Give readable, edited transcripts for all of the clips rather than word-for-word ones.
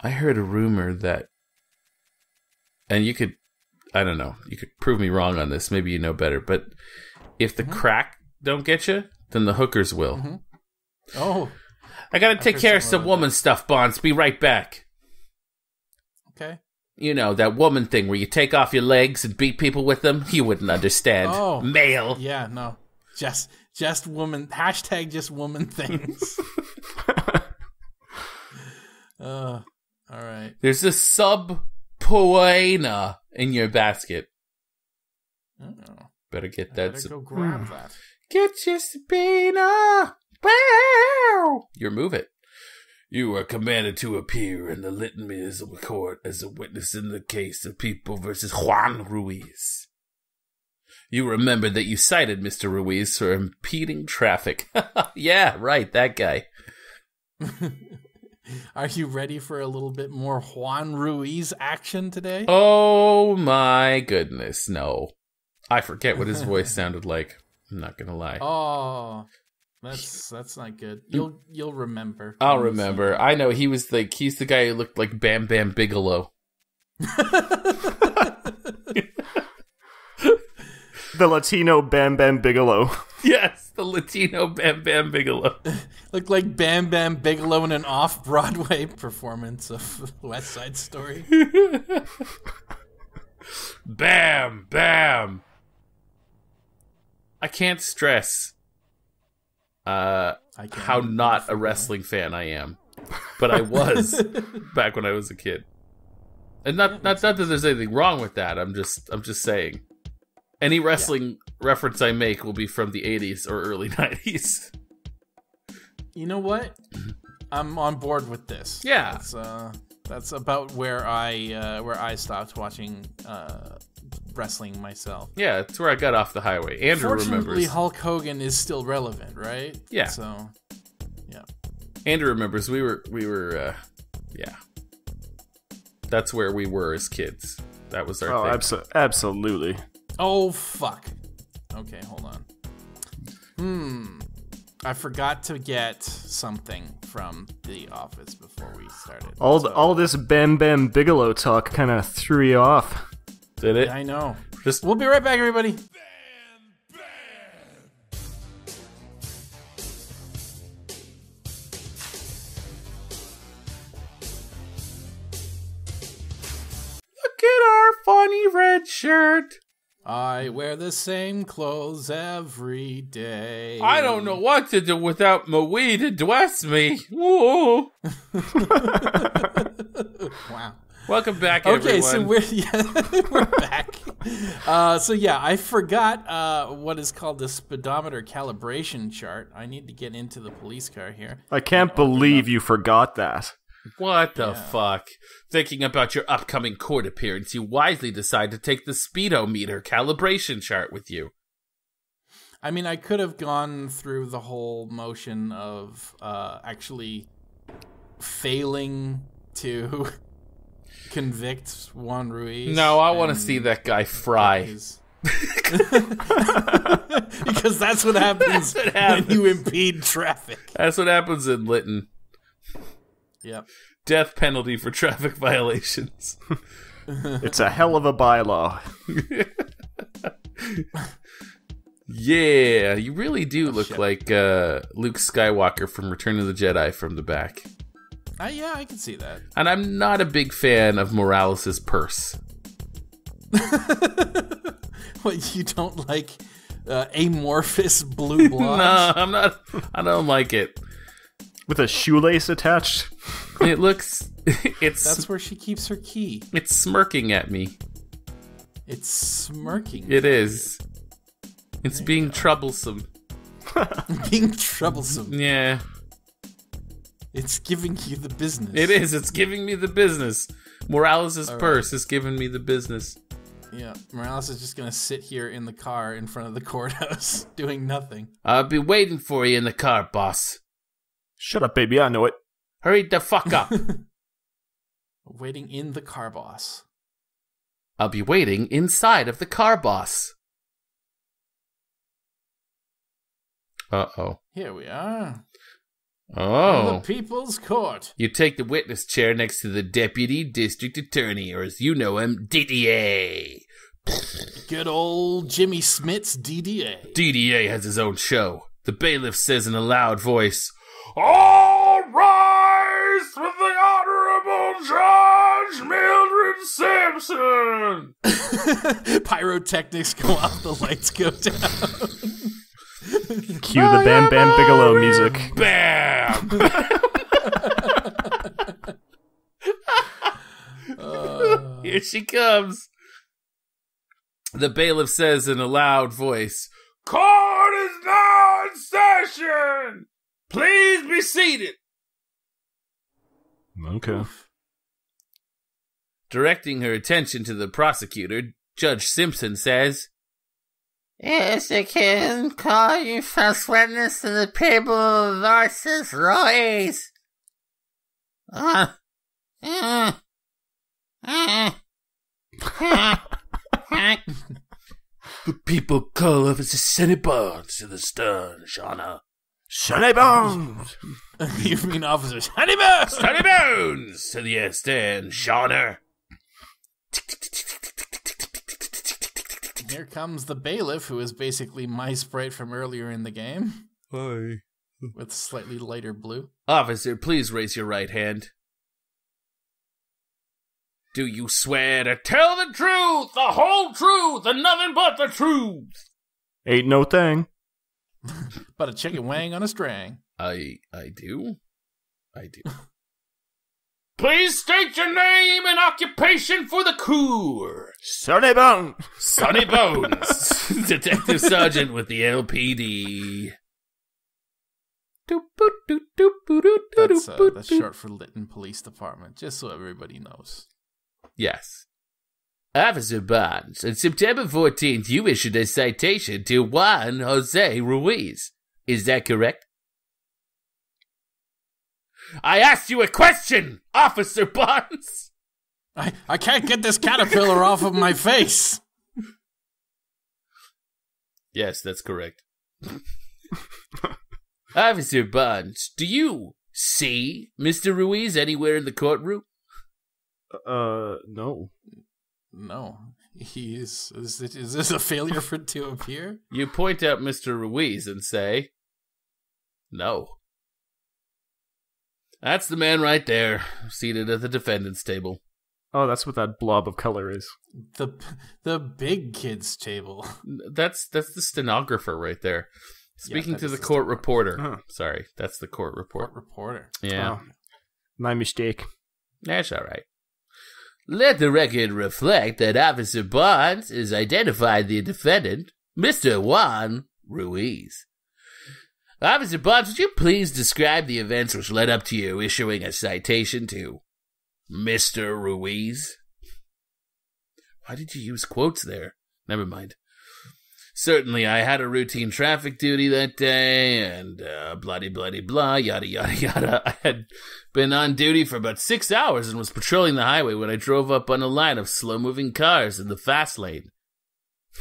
I heard a rumor that, and you could, I don't know, you could prove me wrong on this. Maybe you know better. But if the crack don't get you, then the hookers will. Mm-hmm. Oh. I got to take care of some woman stuff, Bonds. Be right back. Okay. You know, that woman thing where you take off your legs and beat people with them? You wouldn't understand. Oh. Male. Yeah, no. Just woman. Hashtag just woman things. All right. There's a subpoena in your basket. Uh-oh. Better get that. Better go grab that. Get your subpoena. Wow. Your move it. You are commanded to appear in the Lytton Municipal Court as a witness in the case of People versus Juan Ruiz. You remember that you cited Mr. Ruiz for impeding traffic. Yeah, right, that guy. Are you ready for a little bit more Juan Ruiz action today? Oh my goodness, no. I forget what his voice sounded like. I'm not gonna lie. Oh, that's not good. You'll remember. I'll remember. I know he's the guy who looked like Bam Bam Bigelow. The Latino Bam Bam Bigelow. Yes, the Latino Bam Bam Bigelow. Looked like Bam Bam Bigelow in an off-Broadway performance of West Side Story. Bam, bam. I can't stress how not a wrestling fan I am. But I was back when I was a kid. And not that there's anything wrong with that. I'm just saying. Any wrestling reference I make will be from the 80s or early 90s. You know what? I'm on board with this. Yeah. That's about where I stopped watching wrestling myself. Yeah, it's where I got off the highway. Andrew Fortunately, remembers. Hulk Hogan is still relevant, right? Yeah. So, yeah. Andrew remembers we were yeah. That's where we were as kids. That was our thing. Absolutely. Oh, fuck. Okay, hold on. I forgot to get something from the office before we started. All this Bam Bam Bigelow talk kind of threw you off. Did it? I know. We'll be right back, everybody. Look at our funny red shirt. I wear the same clothes every day. I don't know what to do without my weed to dress me. Whoa. Wow. Welcome back, everyone. Okay, so we're back. I forgot what is called the speedometer calibration chart. I need to get into the police car here. I can't believe you forgot that. What the fuck? Thinking about your upcoming court appearance, you wisely decide to take the speedometer calibration chart with you. I mean, I could have gone through the whole motion of actually failing to convict Juan Ruiz. No, I want to see that guy fry. Because that's what happens when you impede traffic. That's what happens in Lytton. Yep. Death penalty for traffic violations. It's a hell of a bylaw. Yeah, you really do look like Luke Skywalker from Return of the Jedi from the back. Yeah, I can see that. And I'm not a big fan of Morales' purse. What, you don't like amorphous blue blobs? No, I'm not. I don't like it. With a shoelace attached? It looks... That's where she keeps her key. It's smirking at me. It's smirking. It is. It's being troublesome. Being troublesome. Yeah. It's giving you the business. It is. It's giving me the business. Morales' purse is giving me the business. Yeah. Morales is just going to sit here in the car in front of the courthouse doing nothing. I'll be waiting for you in the car, boss. Shut up, baby. I know it. Hurry the fuck up. Waiting in the car, boss. I'll be waiting inside of the car, boss. Uh-oh. Here we are. Oh. The People's Court. You take the witness chair next to the Deputy District Attorney, or as you know him, DDA. Good old Jimmy Smits, DDA. DDA has his own show. The bailiff says in a loud voice, "All rise for the Honorable Judge Mildred Simpson." Pyrotechnics go off, the lights go down. Cue the Bam Bam Bigelow music. Bam! Here she comes. The bailiff says in a loud voice, "Court is now in session. Please be seated." Okay. Directing her attention to the prosecutor, Judge Simpson says, "Yes, I can call you first witness to the people versus Ruiz." The people call Officer Sonny Bonds to the stand, Shauna. Sonny Bonds! You mean Officer Sonny Bonds? Sonny Bonds to the stand, Shauna. Here comes the bailiff, who is basically my sprite from earlier in the game. Hi. With slightly lighter blue. Officer, please raise your right hand. Do you swear to tell the truth, the whole truth, and nothing but the truth? Ain't no thing. But a chicken wang on a string. I do. Please state your name and occupation for the cour. Sonny Bones! Sonny Bones, Detective Sargeant with the LPD. That's short for Lytton Police Department, just so everybody knows. Yes. Officer Bonds, on September 14th, you issued a citation to Juan Jose Ruiz. Is that correct? I asked you a question, Officer Bonds! I can't get this caterpillar off of my face! Yes, that's correct. Officer Bonds, do you see Mr. Ruiz anywhere in the courtroom? No. No. Is this a failure for it to appear? You point out Mr. Ruiz and say, no. That's the man right there, seated at the defendant's table. Oh, that's what that blob of color is. The big kids table. That's the stenographer right there. Speaking Yeah, to the court reporter. Huh. Sorry, that's the court report. Court reporter. Yeah. Oh, my mistake. That's all right. Let the record reflect that Officer Bonds has identified the defendant, Mr. Juan Ruiz. Officer Bonds, would you please describe the events which led up to you issuing a citation to Mr. Ruiz? Why did you use quotes there? Never mind. Certainly, I had a routine traffic duty that day, and blah, yada, yada, yada. I had been on duty for about 6 hours and was patrolling the highway when I drove up on a line of slow-moving cars in the fast lane.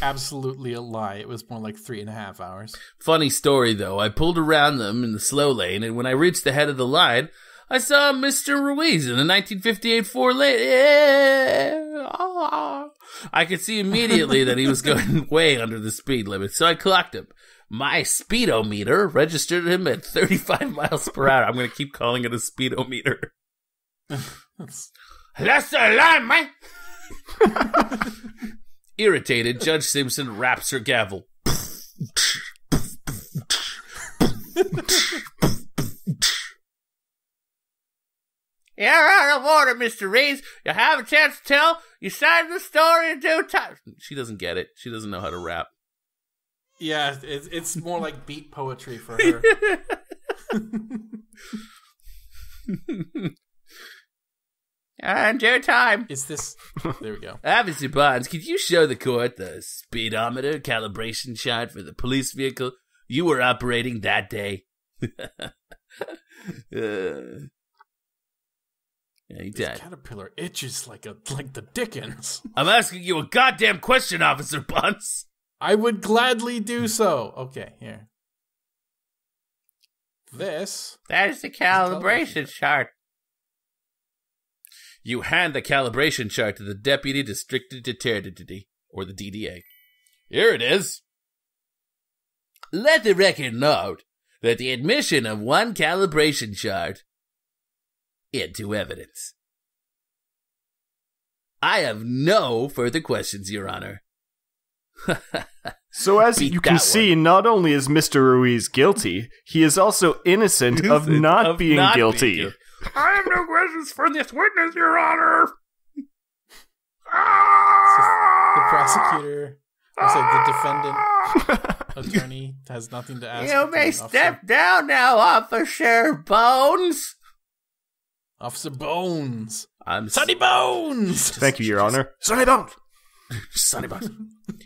Absolutely a lie. It was more like 3.5 hours. Funny story, though. I pulled around them in the slow lane, and when I reached the head of the line, I saw Mr. Ruiz in the 1958 Ford lane. I could see immediately that he was going way under the speed limit, so I clocked him. My speedometer registered him at 35 miles per hour. I'm going to keep calling it a speedometer. That's the line, man! Irritated, Judge Simpson raps her gavel. You're out of order, Mr. Reeves. You have a chance to tell. You started the story in due time. She doesn't get it. She doesn't know how to rap. Yeah, it's more like beat poetry for her. And due time. Is this... There we go. Officer Bonds, could you show the court the speedometer calibration chart for the police vehicle you were operating that day? Yeah, he This died. caterpillar itches like the Dickens. I'm asking you a goddamn question, Officer Bonds. I would gladly do so. Okay, here. This. There's the calibration chart. You hand the calibration chart to the Deputy District Detective, or the DDA. Here it is. Let the record note that the admission of one calibration chart into evidence. I have no further questions, Your Honor. So as you can see, not only is Mr. Ruiz guilty, he is also innocent of not being guilty. I have no questions for this witness, Your Honor. The prosecutor, the defendant, attorney has nothing to ask. You may step down now, Officer Bones. Officer Bones. I'm Sonny Bones. Thank you, Your Honor. Sonny Bones. Sonny Bonds.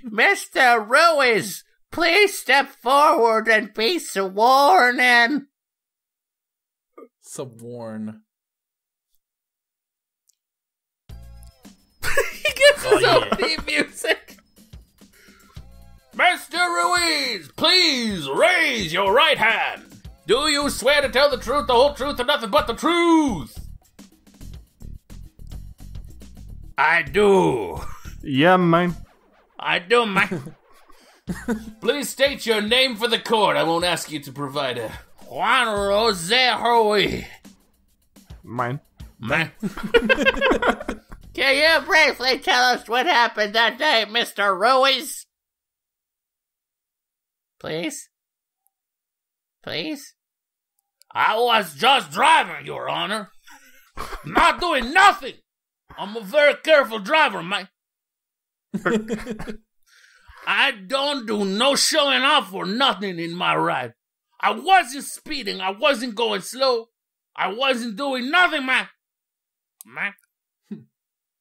Mr. Ruiz, please step forward and be sworn in. Sworn. He gets his own theme music. Mr. Ruiz, please raise your right hand. Do you swear to tell the truth, the whole truth, and nothing but the truth? I do. Yeah, man. I do, man. Please state your name for the court. I won't ask you to provide a Juan Jose Ruiz. Mine. Man. Can you briefly tell us what happened that day, Mr. Ruiz? Please? Please? I was just driving, Your Honor. Not doing nothing. I'm a very careful driver, man. I don't do no showing off or nothing in my ride. I wasn't speeding. I wasn't going slow. I wasn't doing nothing, man.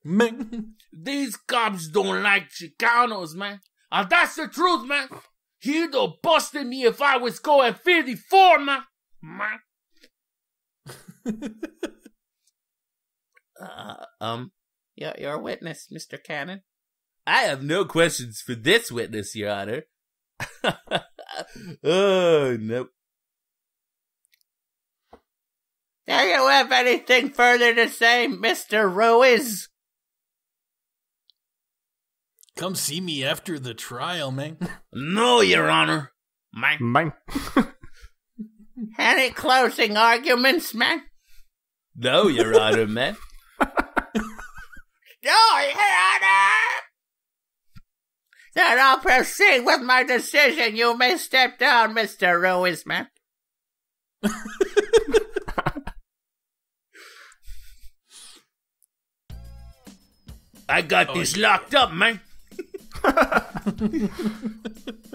Man. These cops don't like Chicanos, man. And that's the truth, man. He'd have busted me if I was going 54, man. Your witness, Mr. Cannon. I have no questions for this witness, Your Honor. Oh, nope. Do you have anything further to say, Mr. Ruiz? Come see me after the trial, man. No, Your Honor. Mine. Any closing arguments, man? No, Your Honor, man. No, Your Honor! Then I'll proceed with my decision. You may step down, Mr. Ruiz, man. I got this locked up, man.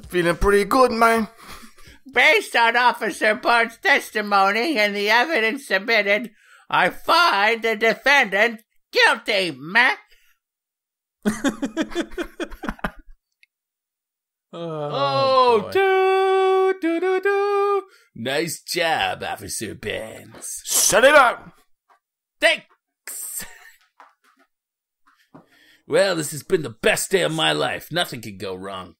Feeling pretty good, man. Based on Officer Bonds' testimony and the evidence submitted, I find the defendant guilty, man. Do. Nice job, Officer Bonds. Shut it up. Thanks. Well, this has been the best day of my life. Nothing could go wrong.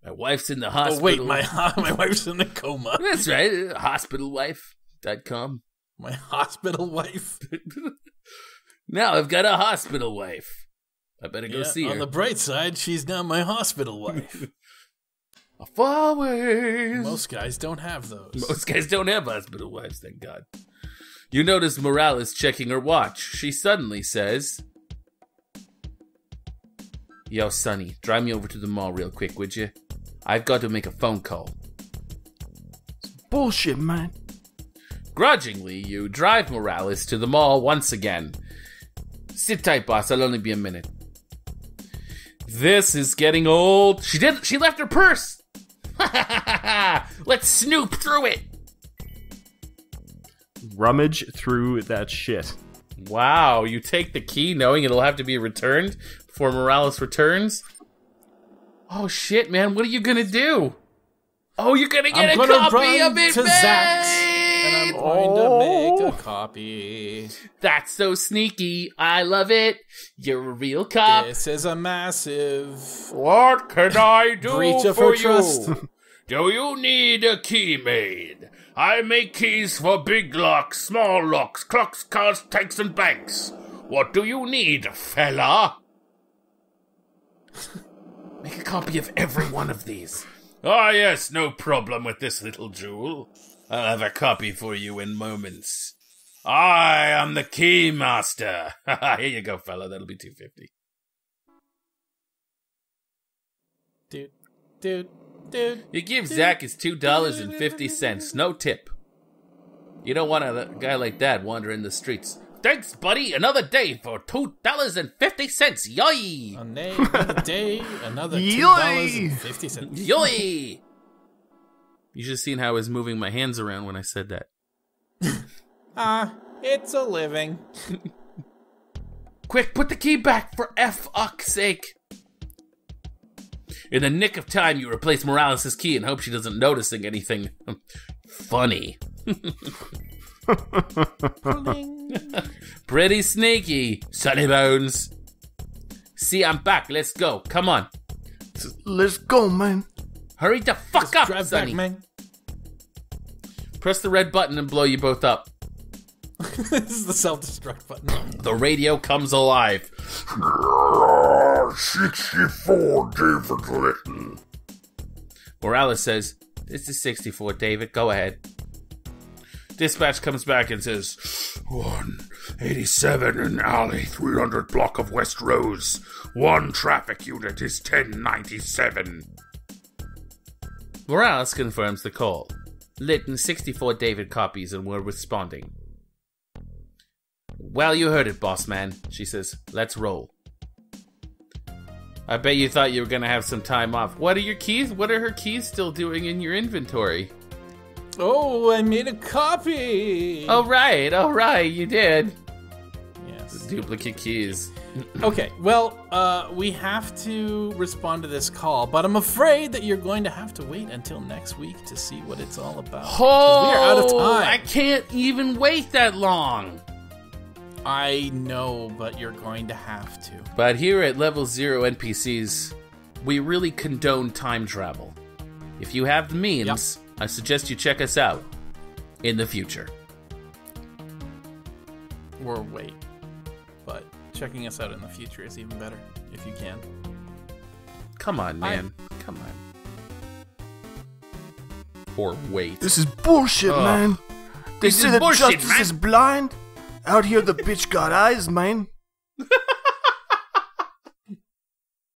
My wife's in the hospital. Oh, wait, my wife's in a coma. That's right, hospitalwife.com. My hospital wife? Now I've got a hospital wife. I better go see her. On the bright side, she's now my hospital wife. Always. Most guys don't have those. Most guys don't have hospital wives, thank God. You notice Morales checking her watch. She suddenly says, "Yo, Sonny, drive me over to the mall real quick, would you? I've got to make a phone call." Bullshit, man. Grudgingly, you drive Morales to the mall once again. Sit tight, boss. I'll only be a minute. This is getting old. She left her purse. Let's snoop through it. Rummage through that shit. Wow, you take the key knowing it'll have to be returned before Morales returns? Oh shit, man, what are you gonna do? Oh, you're gonna get a copy of it, to babe! Zach's, and I'm going to make a copy. That's so sneaky. I love it. You're a real cop. This is a massive... What can I do breach of for her trust. you? Do you need a key made? I make keys for big locks, small locks, clocks, cars, tanks, and banks. What do you need, fella? Make a copy of every one of these. Ah, yes, no problem with this little jewel. I'll have a copy for you in moments. I am the key master. Here you go, fella. That'll be $250. Dude. You give Zach his $2.50, no tip. You don't want a guy like that wandering the streets. Thanks, buddy. Another day for $2.50. Yoy! Another day, another $2.50. Yoy! You should have seen how I was moving my hands around when I said that. It's a living. Quick, put the key back for F***'s sake. In the nick of time, you replace Morales' key and hope she doesn't noticing anything funny. Pretty sneaky, Sonny Bones. See, I'm back. Let's go. Come on. Let's go, man. Hurry the fuck up, Sonny. Back, man. Press the red button and blow you both up. This is the self-destruct button. The radio comes alive. 64, David Lytton. Morales says, "This is 64, David. Go ahead." Dispatch comes back and says, 187 in alley, 300 block of West Rose. One traffic unit is 1097. Morales confirms the call. Lytton, 64 David copies and we're responding. Well, you heard it, boss man, she says. Let's roll. I bet you thought you were going to have some time off. What are your keys? What are her keys still doing in your inventory? Oh, I made a copy. Oh, right, you did. Yes. Duplicate keys. Okay, well, we have to respond to this call, but I'm afraid that you're going to have to wait until next week to see what it's all about. Oh, we are out of time. I can't even wait that long. I know, but you're going to have to. But here at Level 0 NPCs, we really condone time travel. If you have the means, I suggest you check us out in the future. Or wait. But checking us out in the future is even better, if you can. Come on, man. Come on. Or wait. This is bullshit, man. They say that justice is blind. Out here, the bitch got eyes, man.